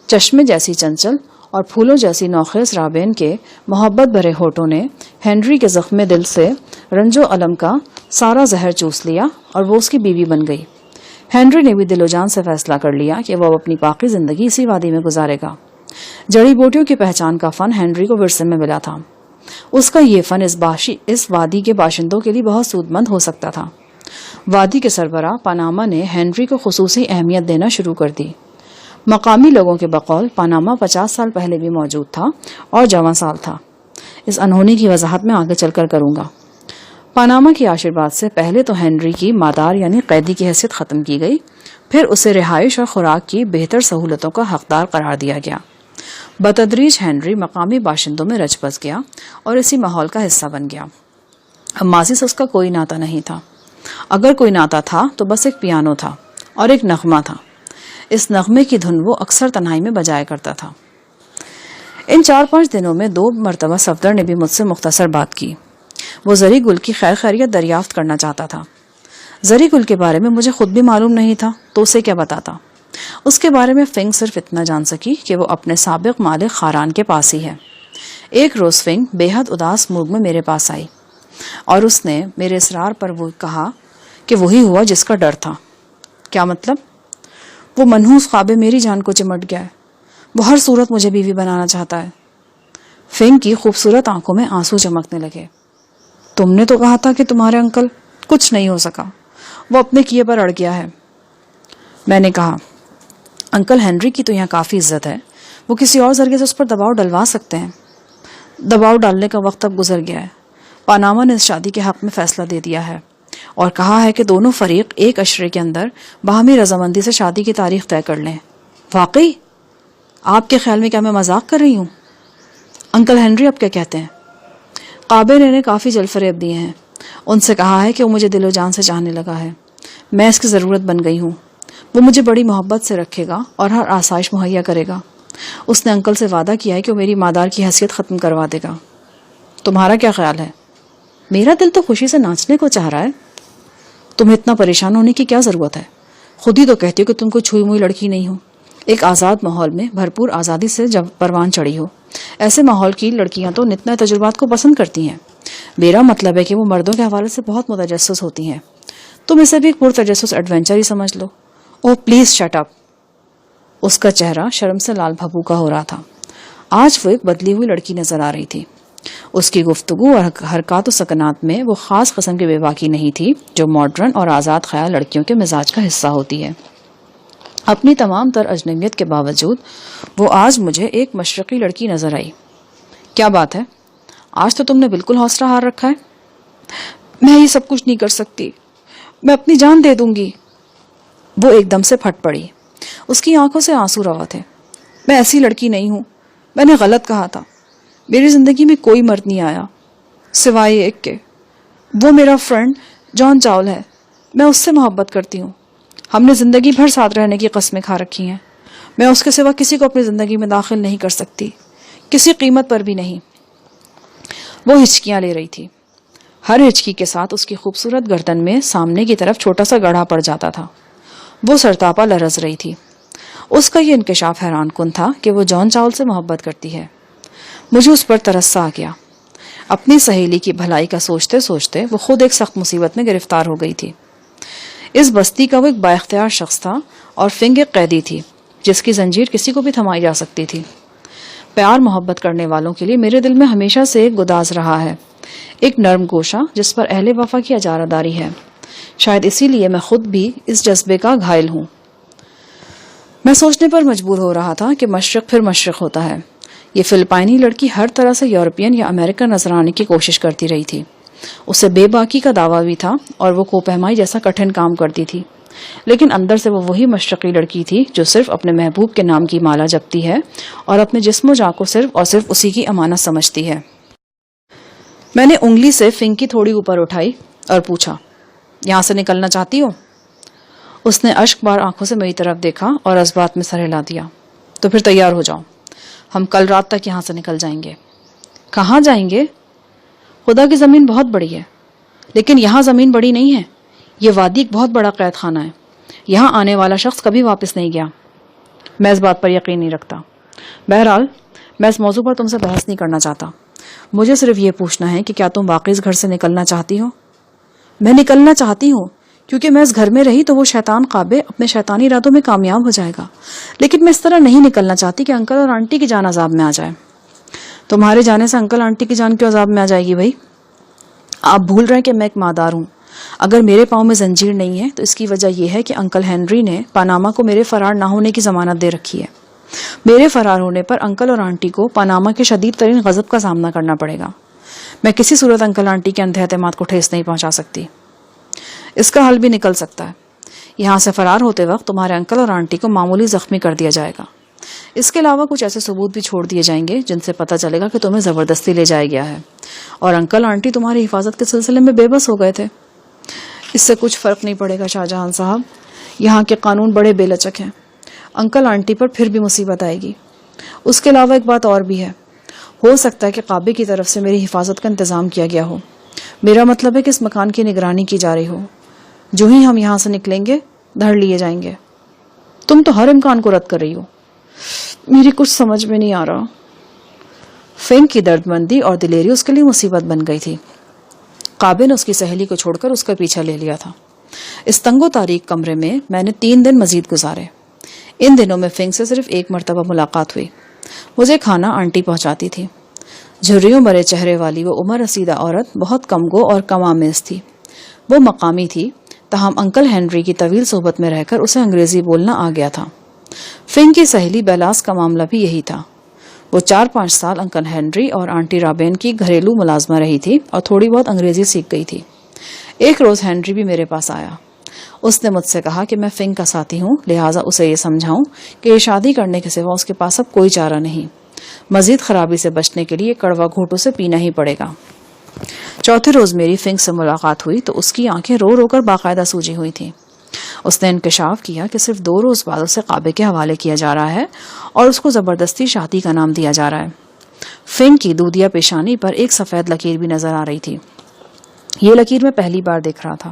چشمے جیسی چنچل اور پھولوں جیسی نوخیز رابین کے محبت بھرے ہونٹوں نے ہنری کے زخم دل سے رنج و الم کا سارا زہر چوس لیا اور وہ اس کی بیوی بن گئی. ہنری نے بھی دل و جان سے فیصلہ کر لیا کہ وہ اپنی باقی زندگی اسی وادی میں گزارے گا. جڑی بوٹیوں کی پہچان کا فن ہنری کو ورثے میں ملا تھا. اس کا یہ فن اس وادی کے باشندوں کے لیے بہت سود مند ہو سکتا تھا. وادی کے سربراہ پاناما نے ہنری کو خصوصی اہمیت دینا شروع کر دی. مقامی لوگوں کے بقول پاناما 50 سال پہلے بھی موجود تھا اور جوان سال تھا. اس انہونی کی وضاحت میں آگے چل کر کروں گا. پاناما کی آشیرواد سے پہلے تو ہنری کی مادار یعنی قیدی کی حیثیت ختم کی گئی. پھر اسے رہائش اور خوراک کی بہتر سہولتوں کا حقدار قرار دیا گیا. بتدریج ہنری مقامی باشندوں میں رچ بس گیا اور اسی ماحول کا حصہ بن گیا. اب ماضی سے اس کا کوئی ناتا نہیں تھا. اگر کوئی ناتا تھا تو بس ایک پیانو تھا اور ایک نغمہ تھا. اس نغمے کی دھن وہ اکثر تنہائی میں بجایا کرتا تھا. ان 4-5 دنوں میں 2 مرتبہ صفدر نے بھی مجھ سے مختصر بات کی. وہ زری گل کی خیر خیریت دریافت کرنا چاہتا تھا. زری گل کے بارے میں مجھے خود بھی معلوم نہیں تھا تو اسے کیا بتاتا. اس کے بارے میں فنگ صرف اتنا جان سکی کہ وہ اپنے سابق مالک خاران کے پاس ہی ہے. ایک روز فنگ بے حد اداس موڈ میں میرے پاس آئی اور اس نے میرے اصرار پر وہ کہا کہ وہی ہوا جس کا ڈر تھا. کیا مطلب؟ وہ منحوس خواب میری جان کو چمٹ گیا ہے. وہ ہر صورت مجھے بیوی بنانا چاہتا ہے. فنگ کی خوبصورت آنکھوں میں آنسو چمکنے لگے. تم نے تو کہا تھا کہ تمہارے انکل. کچھ نہیں ہو سکا, وہ اپنے کیے پر اڑ گیا ہے. میں نے کہا, انکل ہنری کی تو یہاں کافی عزت ہے, وہ کسی اور ذریعے سے اس پر دباؤ ڈلوا سکتے ہیں. دباؤ ڈالنے کا وقت اب گزر گیا ہے. پاناما نے اس شادی کے حق میں فیصلہ دے دیا ہے اور کہا ہے کہ دونوں فریق 1 عشرے کے اندر باہمی رضامندی سے شادی کی تاریخ طے کر لیں. واقعی؟ آپ کے خیال میں کیا میں مذاق کر رہی ہوں؟ انکل ہنری اب کیا کہتے ہیں؟ قابل نے کافی جل فریب دیے ہیں. ان سے کہا ہے کہ وہ مجھے دل و جان سے چاہنے لگا ہے. میں اس کی ضرورت بن گئی ہوں. وہ مجھے بڑی محبت سے رکھے گا اور ہر آسائش مہیا کرے گا. اس نے انکل سے وعدہ کیا ہے کہ وہ میری مادار کی حیثیت ختم کروا دے گا. تمہارا کیا خیال ہے؟ میرا دل تو خوشی سے ناچنے کو چاہ رہا ہے. تمہیں اتنا پریشان ہونے کی کیا ضرورت ہے؟ خود ہی تو کہتی ہو کہ تم کوئی چھوئی موئی لڑکی نہیں ہو. ایک آزاد ماحول میں بھرپور آزادی سے جب پروان چڑھی ہو. ایسے ماحول کی لڑکیاں تو نت تجربات کو پسند کرتی ہیں. میرا مطلب ہے کہ وہ مردوں کے حوالے سے بہت متجسس ہوتی ہیں. تم اسے بھی ایک پرتجسس ایڈونچر ہی سمجھ لو. اوہ پلیز شٹ اپ. اس کا چہرہ شرم سے لال بھبوکا ہو رہا تھا. آج وہ ایک بدلی ہوئی لڑکی نظر آ رہی تھی. اس کی گفتگو اور حرکات و سکنات میں وہ خاص قسم کی بے باکی نہیں تھی جو ماڈرن اور آزاد خیال لڑکیوں کے مزاج کا حصہ ہوتی ہے. اپنی تمام تر اجنبیت کے باوجود وہ آج مجھے ایک مشرقی لڑکی نظر آئی. کیا بات ہے؟ آج تو تم نے بالکل حوصلہ ہار رکھا ہے. میں یہ سب کچھ نہیں کر سکتی, میں اپنی جان دے دوں گی. وہ ایک دم سے پھٹ پڑی. اس کی آنکھوں سے آنسو روا تھے. میں ایسی لڑکی نہیں ہوں. میں نے غلط کہا تھا. میری زندگی میں کوئی مرد نہیں آیا سوائے ایک کے. وہ میرا فرینڈ جان چاول ہے. میں اس سے محبت کرتی ہوں. ہم نے زندگی بھر ساتھ رہنے کی قسمیں کھا رکھی ہیں. میں اس کے سوا کسی کو اپنی زندگی میں داخل نہیں کر سکتی, کسی قیمت پر بھی نہیں. وہ ہچکیاں لے رہی تھی. ہر ہچکی کے ساتھ اس کی خوبصورت گردن میں سامنے کی طرف چھوٹا سا گڑھا پڑ جاتا تھا. وہ سرتاپا لرز رہی تھی. اس کا یہ انکشاف حیران کن تھا کہ وہ جان چاول سے محبت کرتی ہے. مجھے اس پر ترس سا آ گیا. اپنی سہیلی کی بھلائی کا سوچتے سوچتے وہ خود ایک سخت مصیبت میں گرفتار ہو گئی تھی. اس بستی کا وہ ایک بااختیار شخص تھا اور فنگ ایک قیدی تھی جس کی زنجیر کسی کو بھی تھمائی جا سکتی تھی. پیار محبت کرنے والوں کے لیے میرے دل میں ہمیشہ سے ایک گداز رہا ہے, ایک نرم گوشہ جس پر اہل وفا کی اجارہ داری ہے. شاید اسی لیے میں خود بھی اس جذبے کا گھائل ہوں. میں سوچنے پر مجبور ہو رہا تھا کہ مشرق پھر مشرق ہوتا ہے. یہ فلپائنی لڑکی ہر طرح سے یورپین یا امریکن نظر آنے کی کوشش کرتی رہی تھی. اسے بے باکی کا دعویٰ بھی تھا اور وہ کوپہمائی جیسا کٹھن کام کرتی تھی, لیکن اندر سے وہ وہی مشرقی لڑکی تھی جو صرف اپنے محبوب کے نام کی مالا جپتی ہے اور اپنے جسم و جاں کو صرف اور صرف اسی کی امانت سمجھتی ہے. میں نے انگلی سے فنگ کی تھوڑی اوپر اٹھائی اور پوچھا, یہاں سے نکلنا چاہتی ہو؟ اس نے اشک بار آنکھوں سے میری طرف دیکھا اور اس بات میں سر ہلا دیا. تو پھر تیار ہو جاؤ, ہم کل رات تک یہاں سے نکل جائیں گے. کہاں جائیں گے؟ خدا کی زمین بہت بڑی ہے, لیکن یہاں زمین بڑی نہیں ہے. یہ وادی ایک بہت بڑا قید خانہ ہے. یہاں آنے والا شخص کبھی واپس نہیں گیا. میں اس بات پر یقین نہیں رکھتا. بہرحال میں اس موضوع پر تم سے بحث نہیں کرنا چاہتا. مجھے صرف یہ پوچھنا ہے کہ کیا تم واقعی اس گھر سے نکلنا چاہتی ہو؟ میں نکلنا چاہتی ہوں کیونکہ میں اس گھر میں رہی تو وہ شیطان قابے اپنے شیطانی ارادوں میں کامیاب ہو جائے گا, لیکن میں اس طرح نہیں نکلنا چاہتی کہ انکل اور آنٹی کی جان عذاب میں آ جائے. تمہارے جانے سے انکل آنٹی کی جان کیوں عذاب میں آ جائے گی بھائی؟ آپ بھول رہے ہیں کہ میں ایک مادار ہوں. اگر میرے پاؤں میں زنجیر نہیں ہے تو اس کی وجہ یہ ہے کہ انکل ہنری نے پاناما کو میرے فرار نہ ہونے کی ضمانت دے رکھی ہے. میرے فرار ہونے پر انکل اور آنٹی کو پاناما کے شدید ترین غضب کا سامنا کرنا پڑے گا. میں کسی صورت انکل آنٹی کے اندھے اعتماد کو ٹھیس نہیں پہنچا سکتی. اس کا حل بھی نکل سکتا ہے. یہاں سے فرار ہوتے وقت تمہارے انکل اور آنٹی کو معمولی زخمی کر دیا جائے گا. اس کے علاوہ کچھ ایسے ثبوت بھی چھوڑ دیے جائیں گے جن سے پتہ چلے گا کہ تمہیں زبردستی لے جایا گیا ہے اور انکل آنٹی تمہاری حفاظت کے سلسلے میں بے بس ہو گئے تھے. اس سے کچھ فرق نہیں پڑے گا شاہ جہاں صاحب. یہاں کے قانون بڑے بے لچک ہیں. انکل آنٹی پر پھر بھی مصیبت آئے گی. اس کے علاوہ ایک بات اور بھی ہے، ہو سکتا ہے کہ قابے کی طرف سے میری حفاظت کا انتظام کیا گیا ہو۔ میرا مطلب ہے کہ اس مکان کی نگرانی کی جا رہی ہو۔ جو ہی ہم یہاں سے نکلیں گے دھڑ لیے جائیں گے۔ تم تو ہر امکان کو رد کر رہی ہو۔ میری کچھ سمجھ میں نہیں آ رہا۔ فنک کی درد مندی اور دلیری اس کے لیے مصیبت بن گئی تھی۔ قابے نے اس کی سہیلی کو چھوڑ کر اس کا پیچھا لے لیا تھا۔ اس تنگ و تاریک کمرے میں میں نے 3 دن مزید گزارے۔ ان دنوں میں فنک سے صرف ایک مرتبہ ملاقات ہوئی۔ مجھے کھانا آنٹی پہنچاتی تھی۔ جھریوں بھرے چہرے والی وہ عمر رسیدہ عورت بہت کم گو اور کم آمیز تھی۔ وہ مقامی تھی، تاہم انکل ہینری کی طویل صحبت میں رہ کر اسے انگریزی بولنا آ گیا تھا۔ فنک کی سہیلی بیلاس کا معاملہ بھی یہی تھا۔ وہ 4-5 سال انکل ہینری اور آنٹی رابین کی گھریلو ملازمہ رہی تھی اور تھوڑی بہت انگریزی سیکھ گئی تھی۔ ایک روز ہینری بھی میرے پاس آیا۔ اس نے مجھ سے کہا کہ میں فنک کا ساتھی ہوں، لہٰذا اسے یہ سمجھاؤں کہ یہ شادی کرنے کے سوا اس کے پاس اب کوئی چارہ نہیں۔ مزید خرابی سے بچنے کے لیے کڑوا گھونٹ اسے پینا ہی پڑے گا۔ چوتھے روز میری فنک سے ملاقات ہوئی تو اس کی آنکھیں رو رو کر باقاعدہ سوجی ہوئی تھیں۔ اس نے انکشاف کیا کہ صرف 2 روز بعد اسے قابے کے حوالے کیا جا رہا ہے اور اس کو زبردستی شادی کا نام دیا جا رہا ہے۔ فنک کی دودھیا پیشانی پر ایک سفید لکیر بھی نظر آ رہی تھی۔ یہ لکیر میں پہلی بار دیکھ رہا تھا۔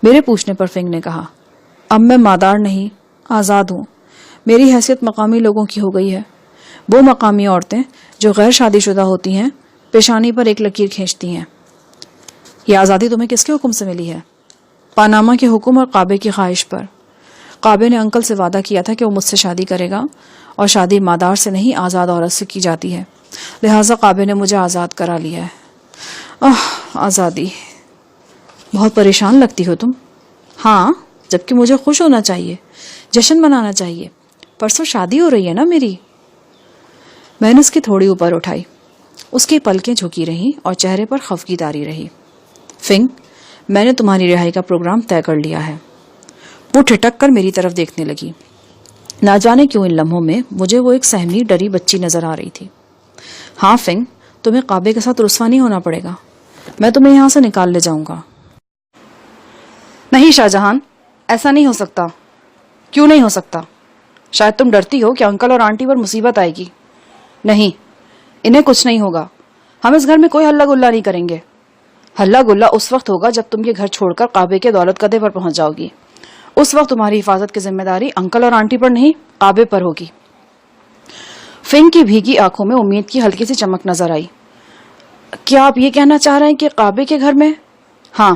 میرے پوچھنے پر فنک نے کہا، اب میں مادار نہیں، آزاد ہوں۔ میری حیثیت مقامی لوگوں کی ہو گئی ہے۔ وہ مقامی عورتیں جو غیر شادی شدہ ہوتی ہیں پیشانی پر ایک لکیر کھینچتی ہیں۔ یہ آزادی تمہیں کس کے حکم سے ملی ہے؟ پاناما کے حکم اور قابے کی خواہش پر۔ قابے نے انکل سے وعدہ کیا تھا کہ وہ مجھ سے شادی کرے گا، اور شادی مادار سے نہیں آزاد عورت سے کی جاتی ہے، لہٰذا قابے نے مجھے آزاد کرا لیا ہے۔ آزادی، بہت پریشان لگتی ہو تم۔ ہاں، جبکہ مجھے خوش ہونا چاہیے، جشن منانا چاہیے۔ پرسوں شادی ہو رہی ہے نا میری۔ میں نے اس کی تھوڑی اوپر اٹھائی۔ اس کی پلکیں جھکی رہیں اور چہرے پر خفگی طاری رہی۔ فنک، میں نے تمہاری رہائی کا پروگرام طے کر لیا ہے۔ وہ ٹھٹک کر میری طرف دیکھنے لگی۔ نہ جانے کیوں ان لمحوں میں مجھے وہ ایک سہمی ڈری بچی نظر آ رہی تھی۔ ہاں فنک، تمہیں قابے کے ساتھ رسوا نہیں ہونا پڑے گا۔ میں تمہیں یہاں سے نکال لے جاؤں گا۔ نہیں شاہ جہان، ایسا نہیں ہو سکتا۔ کیوں نہیں ہو سکتا؟ شاید تم ڈرتی ہو کہ انکل اور آنٹی پر مصیبت آئے گی۔ نہیں، انہیں کچھ نہیں ہوگا۔ ہم اس گھر میں کوئی ہلہ گلا نہیں کریں گے۔ ہلہ گلا اس وقت ہوگا جب تم یہ گھر چھوڑ کر قابے کے دولت قدے پر پہنچ جاؤ گی۔ اس وقت تمہاری حفاظت کی ذمہ داری انکل اور آنٹی پر نہیں، قابے پر ہوگی۔ فنک کی بھیگی آنکھوں میں امید کی ہلکی سی چمک نظر آئی۔ کیا آپ یہ کہنا چاہ رہے ہیں کہ قابے کے گھر میں؟ ہاں،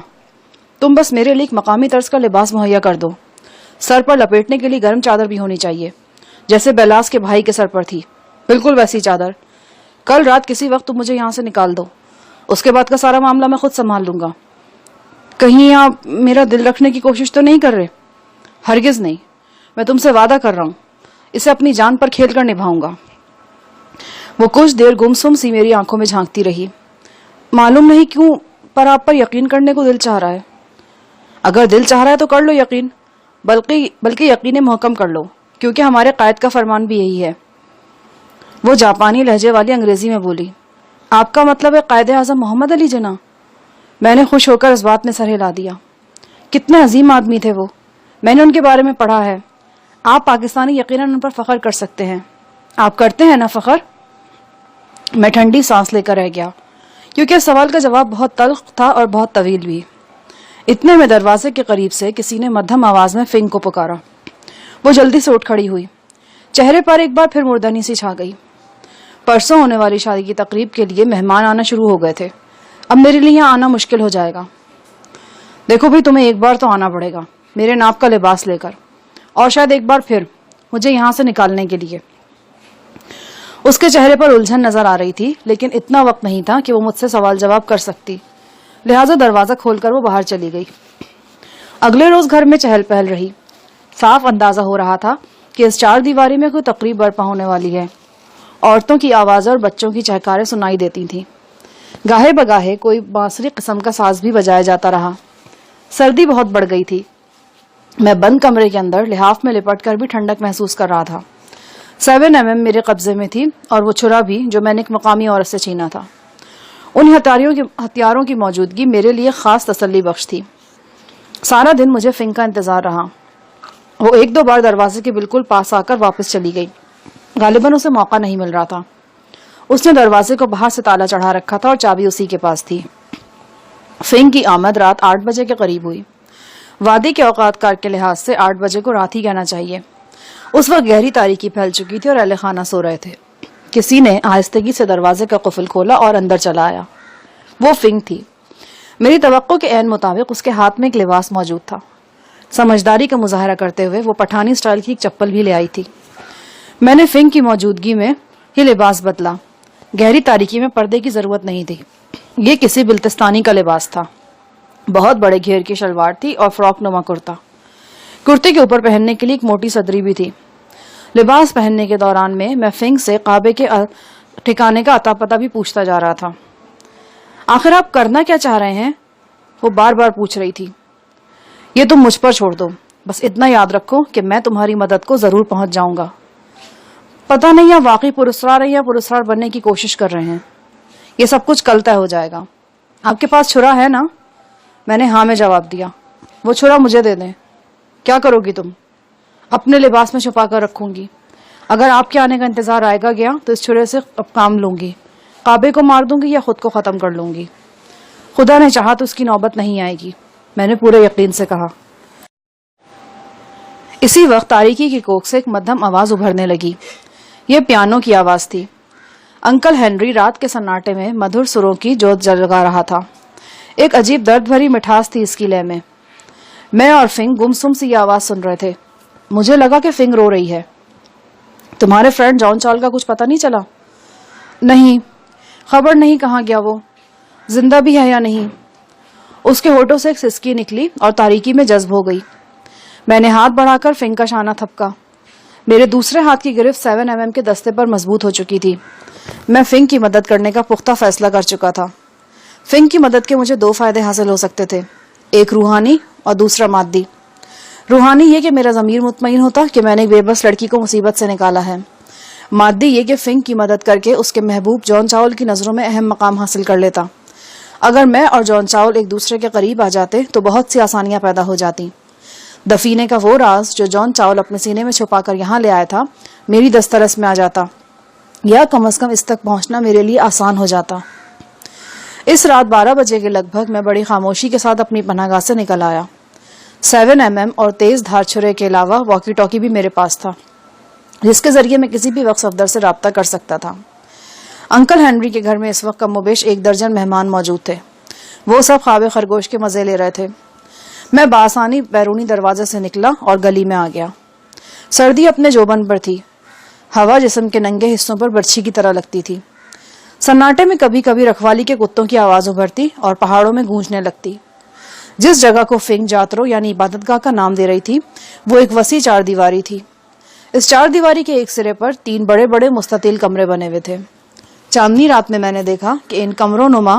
تم بس میرے لیے ایک مقامی طرز کا لباس مہیا کر دو۔ سر پر لپیٹنے کے لیے گرم چادر بھی ہونی چاہیے، جیسے بیلاس کے بھائی کے سر پر تھی، بالکل ویسی چادر۔ کل رات کسی وقت تم مجھے یہاں سے نکال دو، اس کے بعد کا سارا معاملہ میں خود سنبھال لوں گا۔ کہیں آپ میرا دل رکھنے کی کوشش تو نہیں کر رہے؟ ہرگز نہیں، میں تم سے وعدہ کر رہا ہوں، اسے اپنی جان پر کھیل کر نبھاؤں گا۔ وہ کچھ دیر گمسم سی میری آنکھوں میں جھانکتی رہی۔ معلوم نہیں کیوں پر آپ پر یقین کرنے کو دل چاہ رہا ہے۔ اگر دل چاہ رہا ہے تو کر لو یقین، بلکہ یقین محکم کر لو، کیونکہ ہمارے قائد کا فرمان بھی یہی ہے۔ وہ جاپانی لہجے والی انگریزی میں بولی، آپ کا مطلب ہے قائد اعظم محمد علی جناح؟ میں نے خوش ہو کر اس بات میں سر ہلا دیا۔ کتنے عظیم آدمی تھے وہ، میں نے ان کے بارے میں پڑھا ہے۔ آپ پاکستانی یقیناً ان پر فخر کر سکتے ہیں۔ آپ کرتے ہیں نا فخر؟ میں ٹھنڈی سانس لے کر رہ گیا، کیونکہ اس سوال کا جواب بہت تلخ تھا اور بہت طویل بھی۔ اتنے میں دروازے کے قریب سے کسی نے مدھم آواز میں فنک کو پکارا۔ وہ جلدی سے اٹھ کھڑی ہوئی، چہرے پر ایک بار پھر مردنی سی چھا گئی۔ پرسوں ہونے والی شادی کی تقریب کے لیے مہمان آنا شروع ہو گئے تھے، اب میرے لیے یہاں آنا مشکل ہو جائے گا۔ دیکھو بھی، تمہیں ایک بار تو آنا پڑے گا میرے ناپ کا لباس لے کر، اور شاید ایک بار پھر مجھے یہاں سے نکالنے کے لیے۔ اس کے چہرے پر الجھن نظر آ رہی تھی، لیکن اتنا وقت نہیں تھا کہ وہ مجھ سے سوال جواب کر سکتی، لہٰذا دروازہ کھول کر وہ باہر چلی گئی۔ اگلے روز گھر میں چہل پہل رہی۔ صاف اندازہ ہو رہا تھا کہ اس 4 دیواری میں کوئی تقریب برپا ہونے والی ہے۔ عورتوں کی آوازیں اور بچوں کی چہکاریں سنائی دیتی تھیں۔ گاہے بگاہے کوئی بانسری قسم کا ساز بھی بجایا جاتا رہا۔ سردی بہت بڑھ گئی تھی۔ میں بند کمرے کے اندر لحاف میں لپٹ کر بھی ٹھنڈک محسوس کر رہا تھا۔ 7 mm میرے قبضے میں تھی، اور وہ چھرا بھی جو میں نے ایک مقامی عورت سے چھینا تھا۔ ان ہتھیاروں کی موجودگی میرے لیے خاص تسلی بخش تھی۔ سارا دن مجھے فنک کا انتظار رہا۔ وہ 1-2 بار دروازے کے بالکل پاس آ کر واپس چلی گئی۔ غالباً اسے موقع نہیں مل رہا تھا. اس نے دروازے کو باہر سے تالا چڑھا رکھا تھا اور چابی اسی کے پاس تھی. فنگ کی آمد رات 8 بجے کے قریب ہوئی. وادی کے اوقات کار کے لحاظ سے 8 بجے کو رات ہی کہنا چاہیے. اس وقت گہری تاریکی پھیل چکی تھی اور اہل خانہ سو رہے تھے. کسی نے آہستگی سے دروازے کا قفل کھولا اور اندر چلا آیا. وہ فنگ تھی. میری توقع کے عین مطابق اس کے ہاتھ میں ایک لباس موجود تھا. سمجھداری کا مظاہرہ کرتے ہوئے وہ پٹھانی سٹائل کی ایک چپل بھی لے آئی تھی. میں نے فنگ کی موجودگی میں یہ لباس بدلا. گہری تاریکی میں پردے کی ضرورت نہیں تھی. یہ کسی بلتستانی کا لباس تھا. بہت بڑے گھیر کی شلوار تھی اور فراک نما کرتا. کرتے کے اوپر پہننے کے لیے ایک موٹی صدری بھی تھی. لباس پہننے کے دوران میں فنگ سے کعبے کے ٹھکانے کا اتا پتا بھی پوچھتا جا رہا تھا. آخر آپ کرنا کیا چاہ رہے ہیں؟ وہ بار بار پوچھ رہی تھی. یہ تم مجھ پر چھوڑ دو. بس اتنا یاد رکھو کہ میں تمہاری مدد کو ضرور پہنچ جاؤں گا. پتہ نہیں آپ واقعی پراسرار ہیں یا پراسرار بننے کی کوشش کر رہے ہیں. یہ سب کچھ کل طے ہو جائے گا. آپ کے پاس چھرا ہے نا؟ میں نے ہاں میں جواب دیا. وہ چھرا مجھے دے دیں. کیا کرو گی تم؟ اپنے لباس میں چھپا کر رکھوں گی. اگر آپ کے آنے کا انتظار آئے گا گیا تو اس چھرے سے اب کام لوں گی. کعبے کو مار دوں گی یا خود کو ختم کر لوں گی. خدا نے چاہا تو اس کی نوبت نہیں آئے گی، میں نے پورے یقین سے کہا. اسی وقت تاریکی کی کوکھ سے ایک مدھم آواز ابھرنے لگی. یہ پیانو کی آواز تھی. انکل ہنری رات کے سناٹے میں مدھر سروں کی جوت جگا رہا تھا. ایک عجیب درد بھری مٹھاس تھی اس کی لے میں. میں اور فنگ گمسم سے یہ آواز سن رہے تھے. مجھے لگا کہ فنگ رو رہی ہے. تمہارے فرینڈ جان چال کا کچھ پتہ نہیں چلا؟ نہیں، خبر نہیں کہاں گیا. وہ زندہ بھی ہے یا نہیں. اس کے ہونٹوں سے ایک سسکی نکلی اور تاریکی میں جذب ہو گئی. میں نے ہاتھ بڑھا کر فنگ کا شانہ تھپکا. میرے دوسرے ہاتھ کی گرفت 7 mm کے دستے پر مضبوط ہو چکی تھی. میں فنگ کی مدد کرنے کا پختہ فیصلہ کر چکا تھا. فنگ کی مدد کے مجھے 2 فائدے حاصل ہو سکتے تھے، ایک روحانی اور دوسرا مادی. روحانی یہ کہ میرا ضمیر مطمئن ہوتا کہ میں نے ایک بے بس لڑکی کو مصیبت سے نکالا ہے. مادی یہ کہ فنگ کی مدد کر کے اس کے محبوب جان چاول کی نظروں میں اہم مقام حاصل کر لیتا. اگر میں اور جان چاول ایک دوسرے کے قریب آ جاتے تو بہت سی آسانیاں پیدا ہو جاتی. دفینے کا وہ راز جو جان چاول اپنے سینے میں چھپا کر یہاں لے آیا تھا میری دسترس میں آ جاتا، یا کم از کم اس تک پہنچنا میرے لیے آسان ہو جاتا. اس رات 12 بجے کے لگ بھگ میں بڑی خاموشی کے ساتھ اپنی پناہ گاہ سے نکل آیا. 7 mm اور تیز دھار چھرے کے علاوہ واکی ٹاکی بھی میرے پاس تھا، جس کے ذریعے میں کسی بھی وقت صفدر سے رابطہ کر سکتا تھا. انکل ہنری کے گھر میں اس وقت کم و بیش 1 درجن مہمان موجود تھے. وہ سب خواب خرگوش کے مزے لے رہے تھے. میں بآسانی بیرونی دروازے سے نکلا اور گلی میں آ گیا. سردی اپنے جوبن پر تھی. ہوا جسم کے ننگے حصوں پر برچھی کی طرح لگتی تھی. سناٹے میں کبھی کبھی رکھوالی کے کتوں کی آواز ابھرتی اور پہاڑوں میں گونجنے لگتی. جس جگہ کو فنگ جاترو یعنی عبادت گاہ کا نام دے رہی تھی وہ ایک وسیع 4 دیواری تھی. اس 4 دیواری کے ایک سرے پر 3 بڑے بڑے مستطیل کمرے بنے ہوئے تھے. چاندنی رات میں نے دیکھا کہ ان کمروں نما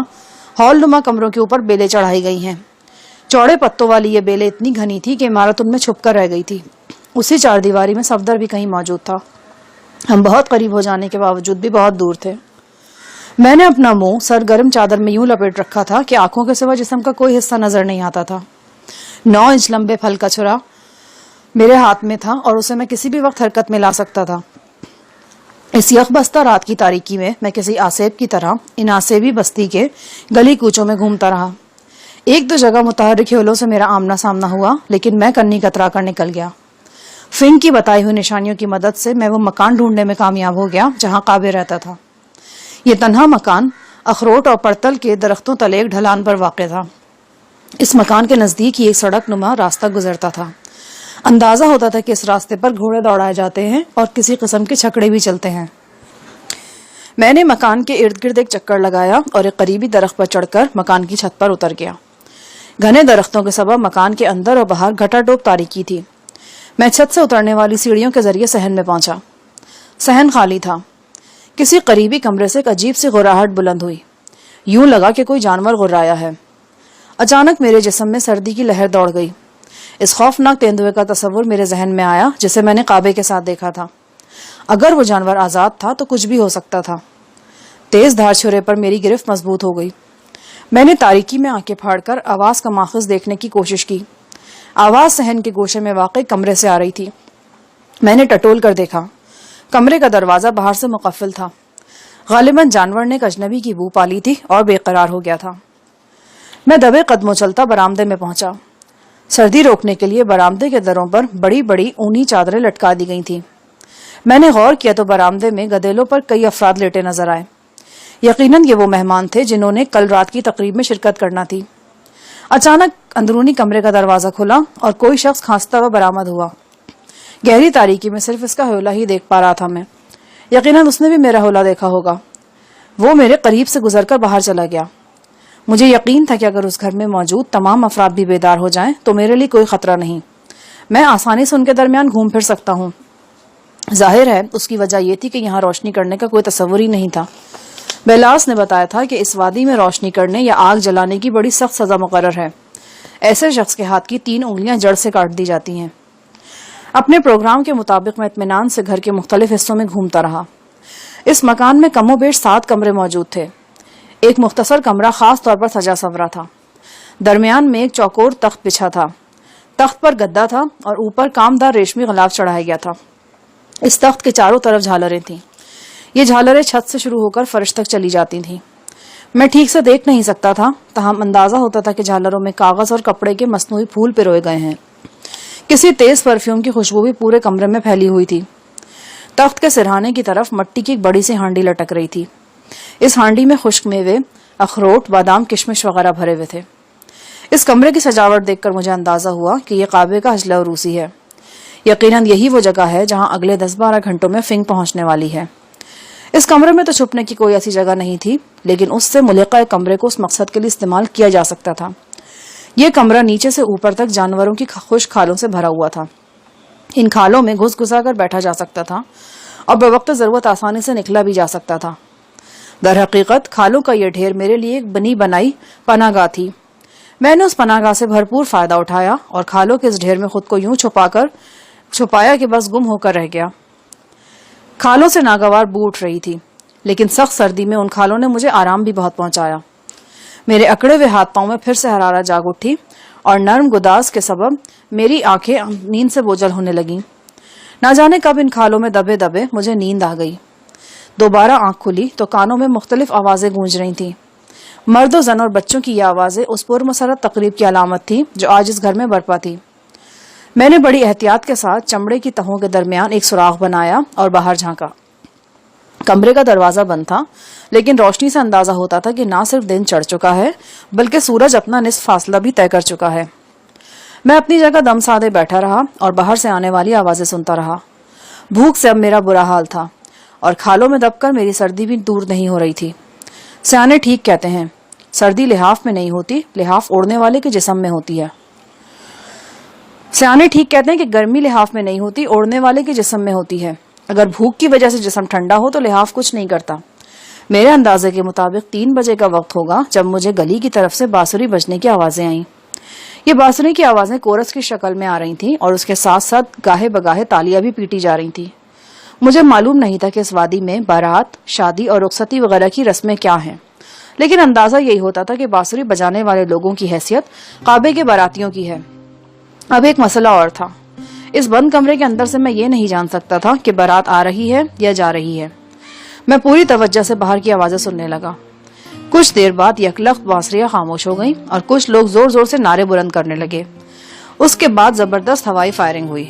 ہال نما کمروں کے اوپر بیلیں چڑھائی گئی ہیں. چوڑے پتوں والی یہ بیلیں اتنی گھنی تھی کہ عمارت ان میں چھپ کر رہ گئی تھی. اسی 4 دیواری میں صفدر بھی کہیں موجود تھا. ہم بہت قریب ہو جانے کے باوجود بھی بہت دور تھے. میں نے اپنا منہ سرگرم چادر میں یوں لپیٹ رکھا تھا کہ آنکھوں کے سوا جسم کا کوئی حصہ نظر نہیں آتا تھا. 9 انچ لمبے پھل کا چھرا میرے ہاتھ میں تھا اور اسے میں کسی بھی وقت حرکت میں لا سکتا تھا. اس یک بستہ رات کی تاریکی میں میں کسی آسیب کی طرح ان آسیبی بستی کے گلی کوچوں میں گھومتا رہا. 1-2 جگہ متحرک ہولوں سے میرا آمنا سامنا ہوا، لیکن میں کنی کترا کر نکل گیا. فنگ کی بتائی ہوئی نشانیوں کی مدد سے میں وہ مکان ڈھونڈنے میں کامیاب ہو گیا جہاں کعبے رہتا تھا. یہ تنہا مکان اخروٹ اور پرتل کے درختوں تلے ایک ڈھلان پر واقع تھا. اس مکان کے نزدیک ہی ایک سڑک نما راستہ گزرتا تھا. اندازہ ہوتا تھا کہ اس راستے پر گھوڑے دوڑائے جاتے ہیں اور کسی قسم کے چھکڑے بھی چلتے ہیں. میں نے مکان کے ارد گرد ایک چکر لگایا اور ایک قریبی درخت پر چڑھ کر مکان کی چھت پر اتر گیا. گھنے درختوں کے سبب مکان کے اندر اور باہر گھٹا ٹوپ تاریکی تھی. میں چھت سے اترنے والی سیڑھیوں کے ذریعے صحن میں پہنچا. صحن خالی تھا. کسی قریبی کمرے سے ایک عجیب سی غراہٹ بلند ہوئی. یوں لگا کہ کوئی جانور غرایا ہے. اچانک میرے جسم میں سردی کی لہر دوڑ گئی. اس خوفناک تیندوے کا تصور میرے ذہن میں آیا جسے میں نے کعبے کے ساتھ دیکھا تھا. اگر وہ جانور آزاد تھا تو کچھ بھی ہو سکتا تھا. تیز دھار چھرے پر میری گرفت مضبوط ہو گئی. میں نے تاریکی میں آنکھیں پھاڑ کر آواز کا ماخذ دیکھنے کی کوشش کی. آواز صحن کے گوشے میں واقع کمرے سے آ رہی تھی. میں نے ٹٹول کر دیکھا. کمرے کا دروازہ باہر سے مقفل تھا. غالباً جانور نے ایک اجنبی کی بو پالی تھی اور بے قرار ہو گیا تھا. میں دبے قدموں چلتا برآمدے میں پہنچا. سردی روکنے کے لیے برآمدے کے دروں پر بڑی بڑی اونی چادریں لٹکا دی گئی تھیں. میں نے غور کیا تو برآمدے میں گدیلوں پر کئی افراد لیٹے نظر آئے. یقیناً یہ وہ مہمان تھے جنہوں نے کل رات کی تقریب میں شرکت کرنا تھی. اچانک اندرونی کمرے کا دروازہ کھلا اور کوئی شخص کھانستا ہوا برآمد ہوا. گہری تاریکی میں صرف اس کا ہولہ ہی دیکھ پا رہا تھا میں. یقیناً اس نے بھی میرا ہولہ دیکھا ہوگا. وہ میرے قریب سے گزر کر باہر چلا گیا. مجھے یقین تھا کہ اگر اس گھر میں موجود تمام افراد بھی بیدار ہو جائیں تو میرے لیے کوئی خطرہ نہیں. میں آسانی سے ان کے درمیان گھوم پھر سکتا ہوں. ظاہر ہے اس کی وجہ یہ تھی کہ یہاں روشنی کرنے کا کوئی تصور ہی نہیں تھا. بیلاس نے بتایا تھا کہ اس وادی میں روشنی کرنے یا آگ جلانے کی بڑی سخت سزا مقرر ہے. ایسے شخص کے ہاتھ کی 3 انگلیاں جڑ سے کاٹ دی جاتی ہیں. اپنے پروگرام کے مطابق میں اطمینان سے گھر کے مختلف حصوں میں گھومتا رہا. اس مکان میں کم و بیش 7 کمرے موجود تھے. ایک مختصر کمرہ خاص طور پر سجا سورا تھا. درمیان میں ایک چوکور تخت بچھا تھا. تخت پر گدا تھا اور اوپر کامدار ریشمی غلاف چڑھایا گیا تھا. اس تخت کے چاروں طرف جھالریں تھیں. یہ جھالریں چھت سے شروع ہو کر فرش تک چلی جاتی تھیں. میں ٹھیک سے دیکھ نہیں سکتا تھا تاہم اندازہ ہوتا تھا کہ جھالروں میں کاغذ اور کپڑے کے مصنوعی پھول پروئے گئے ہیں. کسی تیز پرفیوم کی خوشبو بھی پورے کمرے میں پھیلی ہوئی تھی. تخت کے سرہانے کی طرف مٹی کی ایک بڑی سی ہانڈی لٹک رہی تھی. اس ہانڈی میں خشک میوے، اخروٹ، بادام، کشمش وغیرہ بھرے ہوئے تھے. اس کمرے کی سجاوٹ دیکھ کر مجھے اندازہ ہوا کہ یہ کعبے کا حجلہ عروسی ہے. یقیناً یہی وہ جگہ ہے جہاں اگلے 10-12 گھنٹوں میں فنگ پہنچنے والی ہے. اس کمرے میں تو چھپنے کی کوئی ایسی جگہ نہیں تھی لیکن اس سے ملحقہ کمرے کو اس مقصد کے لیے استعمال کیا جا سکتا تھا. یہ کمرہ نیچے سے اوپر تک جانوروں کی خشک کھالوں سے بھرا ہوا تھا. ان کھالوں میں گھس گھسا کر بیٹھا جا سکتا تھا اور بوقت ضرورت آسانی سے نکلا بھی جا سکتا تھا. در حقیقت کھالوں کا یہ ڈھیر میرے لیے ایک بنی بنائی پناہ گاہ تھی. میں نے اس پناہ گاہ سے بھرپور فائدہ اٹھایا اور کھالوں کے اس ڈھیر میں خود کو یوں چھپایا کہ بس گم ہو کر رہ گیا. کھالوں سے ناگوار بو اٹھ رہی تھی لیکن سخت سردی میں ان کھالوں نے مجھے آرام بھی بہت پہنچایا. میرے اکڑے ہوئے ہاتھ پاؤں میں پھر سے حرارت جاگ اٹھی اور نرم گداز کے سبب میری آنکھیں نیند سے بوجھل ہونے لگیں. نہ جانے کب ان کھالوں میں دبے دبے مجھے نیند آ گئی. دوبارہ آنکھ کھلی تو کانوں میں مختلف آوازیں گونج رہی تھیں. مرد و زن اور بچوں کی یہ آوازیں اس پرمسرت تقریب کی علامت تھی جو آج اس گھر میں برپا تھی. میں نے بڑی احتیاط کے ساتھ چمڑے کی تہوں کے درمیان ایک سوراخ بنایا اور باہر جھانکا. کمرے کا دروازہ بند تھا لیکن روشنی سے اندازہ ہوتا تھا کہ نہ صرف دن چڑھ چکا ہے بلکہ سورج اپنا نصف فاصلہ بھی طے کر چکا ہے. میں اپنی جگہ دم سادے بیٹھا رہا اور باہر سے آنے والی آوازیں سنتا رہا. بھوک سے اب میرا برا حال تھا اور کھالوں میں دب کر میری سردی بھی دور نہیں ہو رہی تھی. سیانے ٹھیک کہتے ہیں سردی لحاف میں نہیں ہوتی، لحاف اوڑھنے والے کے جسم میں ہوتی ہے. سیانے ٹھیک کہتے ہیں کہ گرمی لحاف میں نہیں ہوتی، اوڑھنے والے کے جسم میں ہوتی ہے. اگر بھوک کی وجہ سے جسم ٹھنڈا ہو تو لحاف کچھ نہیں کرتا. میرے اندازے کے مطابق 3 بجے کا وقت ہوگا جب مجھے گلی کی طرف سے بانسری بجنے کی آوازیں آئیں. یہ بانسری کی آوازیں کورس کی شکل میں آ رہی تھیں اور اس کے ساتھ ساتھ گاہے بگاہے تالیاں بھی پیٹی جا رہی تھیں. مجھے معلوم نہیں تھا کہ اس وادی میں بارات، شادی اور رخصتی وغیرہ کی رسمیں کیا ہیں لیکن اندازہ یہی ہوتا تھا کہ بانسری بجانے والے لوگوں کی حیثیت کعبے کے باراتیوں کی ہے. اب ایک مسئلہ اور تھا. اس بند کمرے کے اندر سے میں یہ نہیں جان سکتا تھا کہ بارات آ رہی ہے یا جا رہی ہے. میں پوری توجہ سے باہر کی آوازیں سننے لگا. کچھ دیر بعد یکلخت بانسریاں خاموش ہو گئیں اور کچھ لوگ زور زور سے نعرے بلند کرنے لگے. اس کے بعد زبردست ہوائی فائرنگ ہوئی.